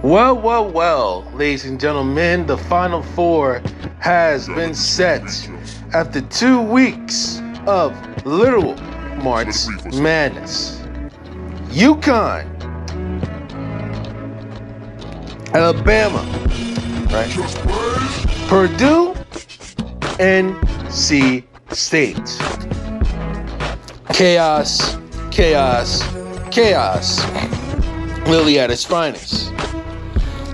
Well, ladies and gentlemen, the Final Four has been set after 2 weeks of literal March Madness. UConn, Alabama, right? Purdue, NC State. Chaos. Literally at its finest.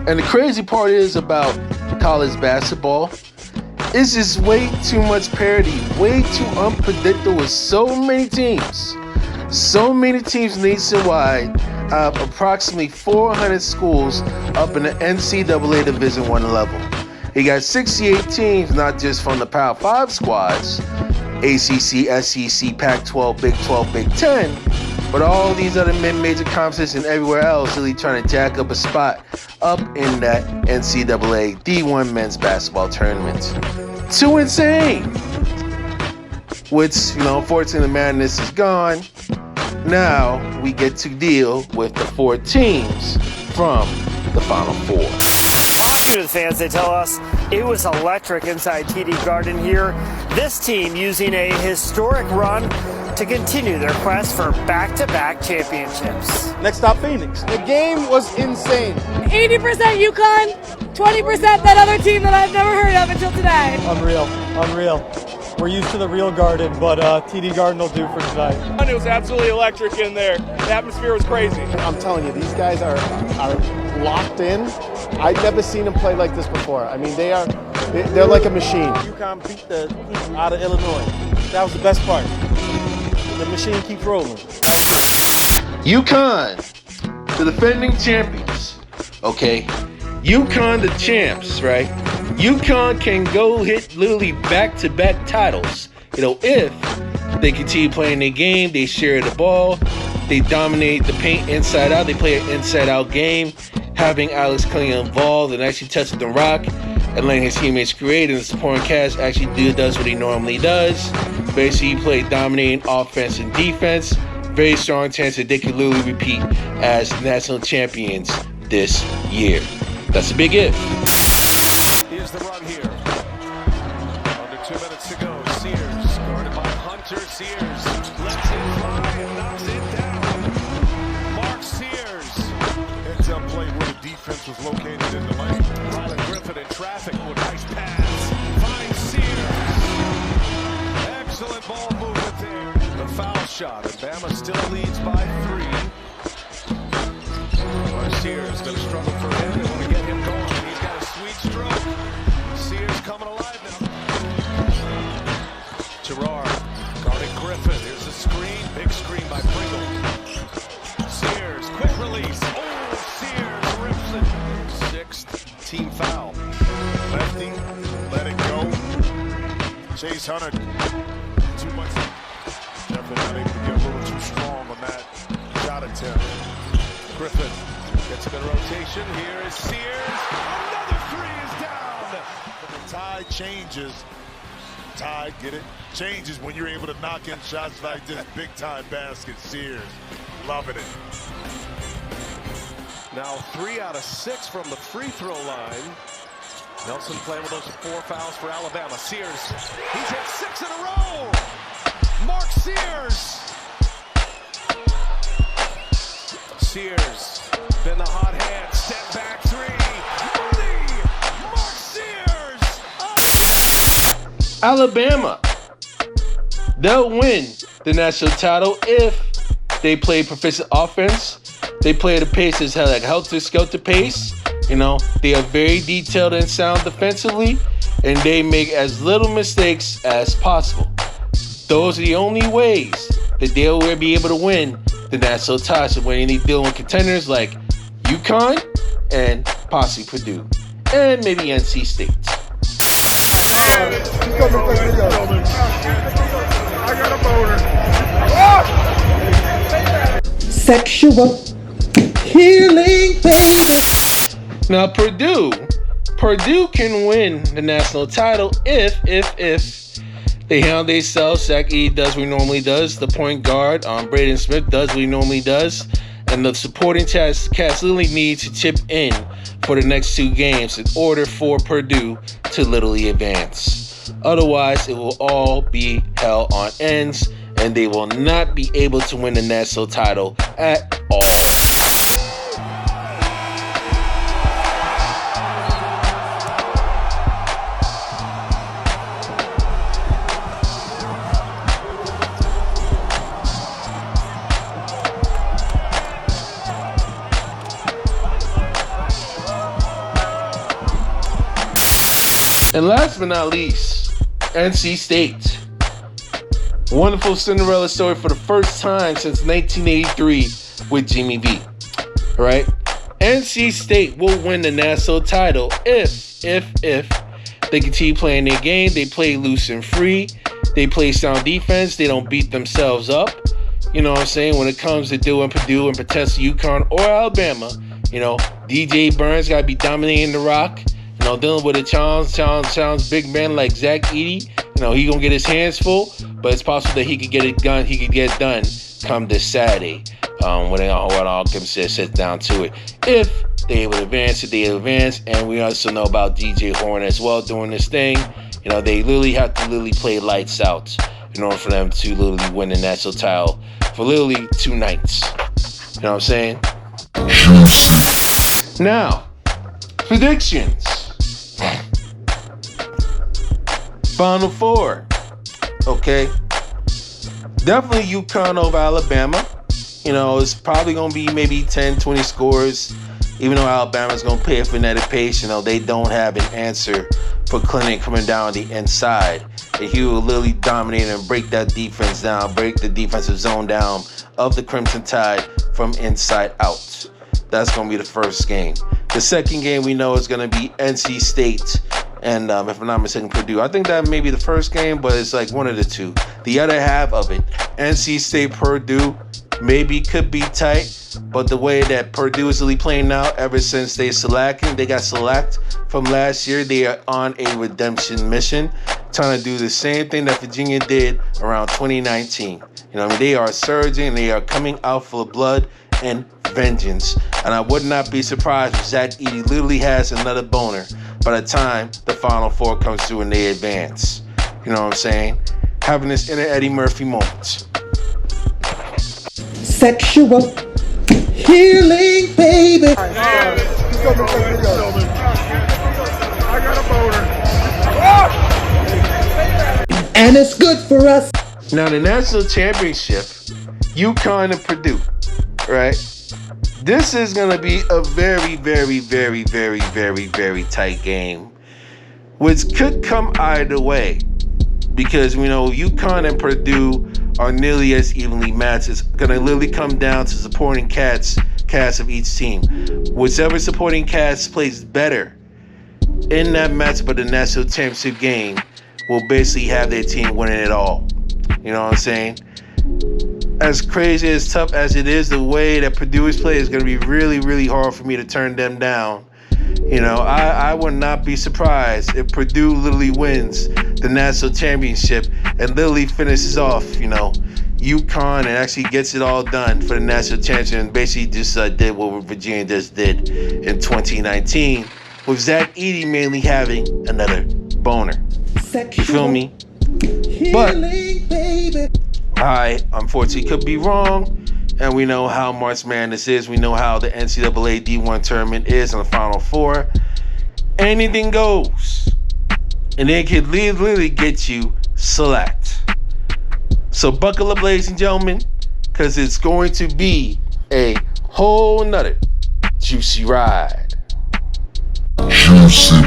And the crazy part is about college basketball, it's just way too much parity, way too unpredictable with so many teams nationwide. Approximately 400 schools up in the NCAA Division I level. You got 68 teams, not just from the Power 5 squads, ACC, SEC, Pac-12, Big 12, Big 10, but all these other mid-major conferences and everywhere else really trying to jack up a spot up in that NCAA D1 men's basketball tournament. Too insane! Which, unfortunately the madness is gone. Now we get to deal with the 4 teams from the Final Four. Talking to the fans, they tell us it was electric inside TD Garden here. This team using a historic run to continue their quest for back-to-back championships. Next stop, Phoenix. The game was insane. 80% UConn, 20% that other team that I've never heard of until today. Unreal. We're used to the real Garden, but TD Garden will do for tonight. It was absolutely electric in there. The atmosphere was crazy. I'm telling you, these guys are locked in. I've never seen them play like this before. I mean, they're like a machine. UConn beat the heat out of Illinois. That was the best part. The machine keeps rolling. UConn, the defending champions. Okay, UConn the champs, right? UConn can go hit literally back-to-back titles. If they continue playing their game, they share the ball, they dominate the paint inside out, they play an inside-out game, having Alex Cunningham involved and actually touching the rock and letting his teammates create, and the supporting cast actually does what he normally does. Basically, he played dominating offense and defense. Very strong chance that they could literally repeat as national champions this year. That's a big if. Here's the run here. Under 2 minutes to go. Sears guarded by Hunter. Sears lets it fly and knocks it down. Mark Sears heads up play where the defense was located in the lane. Rylan Griffin in traffic with nice pass. Finds Sears. Excellent ball movement there. The foul shot. And Bama still leads by 3. Sears going to struggle for him. They want to get him going. He's got a sweet stroke. Sears coming alive now. Gerard guarding Griffin. Here's a screen. Big screen by Pringle. Sears, quick release. Oh, Sears rips it. 6th team foul. Lefty, let it go. Chase Hunter. Too much. Definitely not able to get a little too strong on that shot attempt. Griffin gets him in rotation. Here is Sears. Another 3 is down. The tide changes. Tide, get it? Changes when you're able to knock in shots like this. Big time basket. Sears. Loving it. Now 3 out of 6 from the free throw line. Nelson playing with those 4 fouls for Alabama. Sears. He's hit 6 in a row. Mark Sears. Sears. Been the hot hand, step back 3. Mark Sears. Alabama, they'll win the national title if they play proficient offense. They play at a pace that's like helter-skelter pace. They are very detailed and sound defensively, and they make as little mistakes as possible. Those are the only ways that they'll be able to win the national title when they deal with contenders like UConn and possibly Purdue and maybe NC State. I got a boner. Sexual healing, baby. Now Purdue can win the national title if they handle themselves. Zach E does what he normally does. The point guard, Braden Smith, does what he normally does. And the supporting cast literally needs to chip in for the next 2 games in order for Purdue to literally advance. Otherwise, it will all be hell on ends, and they will not be able to win the national title at all. And last but not least, NC State. Wonderful Cinderella story for the first time since 1983 with Jimmy V. Right? NC State will win the national title if they continue playing their game, they play loose and free, they play sound defense, they don't beat themselves up. You know what I'm saying? When it comes to doing Purdue and potentially UConn or Alabama, you know, DJ Burns got to be dominating the rock. You know, dealing with a challenge big man like Zach Edey. You know, he gonna get his hands full, but it's possible that he could get it done. He could get done come this Saturday. When all comes sit down to it, if they would advance, and we also know about DJ Horn as well doing this thing. You know, they literally have to play lights out in order for them to literally win the national title for literally 2 nights. You know what I'm saying? Now, predictions. Final 4. Okay. Definitely UConn over Alabama. You know, it's probably going to be maybe 10, 20 scores. Even though Alabama's going to pay a phonetic pace, you know, they don't have an answer for Clinic coming down the inside. And he will literally dominate and break that defense down, break the defensive zone down of the Crimson Tide from inside out. That's going to be the first game. The second game we know is going to be NC State and, if I'm not mistaken, Purdue. I think that may be the first game, but it's like one of the two. The other half of it, NC State, Purdue, maybe could be tight, but the way that Purdue is really playing now, ever since they got select from last year, they are on a redemption mission, trying to do the same thing that Virginia did around 2019. You know, I mean, they are surging, they are coming out full of blood and vengeance. And I would not be surprised if Zach Edey literally has another boner by the time the Final 4 comes through and they advance. You know what I'm saying? Having this inner Eddie Murphy moment. Sexual healing, baby. I got a boner. And it's good for us. Now, the national championship, UConn and Purdue, right? This is going to be a very, very, very, very, very, very tight game, which could come either way, because we know UConn and Purdue are nearly as evenly matched. It's going to literally come down to supporting cast of each team. Whichever supporting cast plays better in that match, but the national championship game will basically have their team winning it all. You know what I'm saying? As crazy, as tough as it is, the way that Purdue is playing is going to be really, really hard for me to turn them down. You know, I would not be surprised if Purdue literally wins the national championship and literally finishes off, you know, UConn and actually gets it all done for the national championship and basically just did what Virginia just did in 2019 with Zach Edey mainly having another boner. You feel me? But I unfortunately could be wrong, and we know how March Madness is. We know how the NCAA D1 tournament is in the Final 4. Anything goes, and it could literally get you select. So buckle up, ladies and gentlemen, because it's going to be a whole nother juicy ride. Juicy.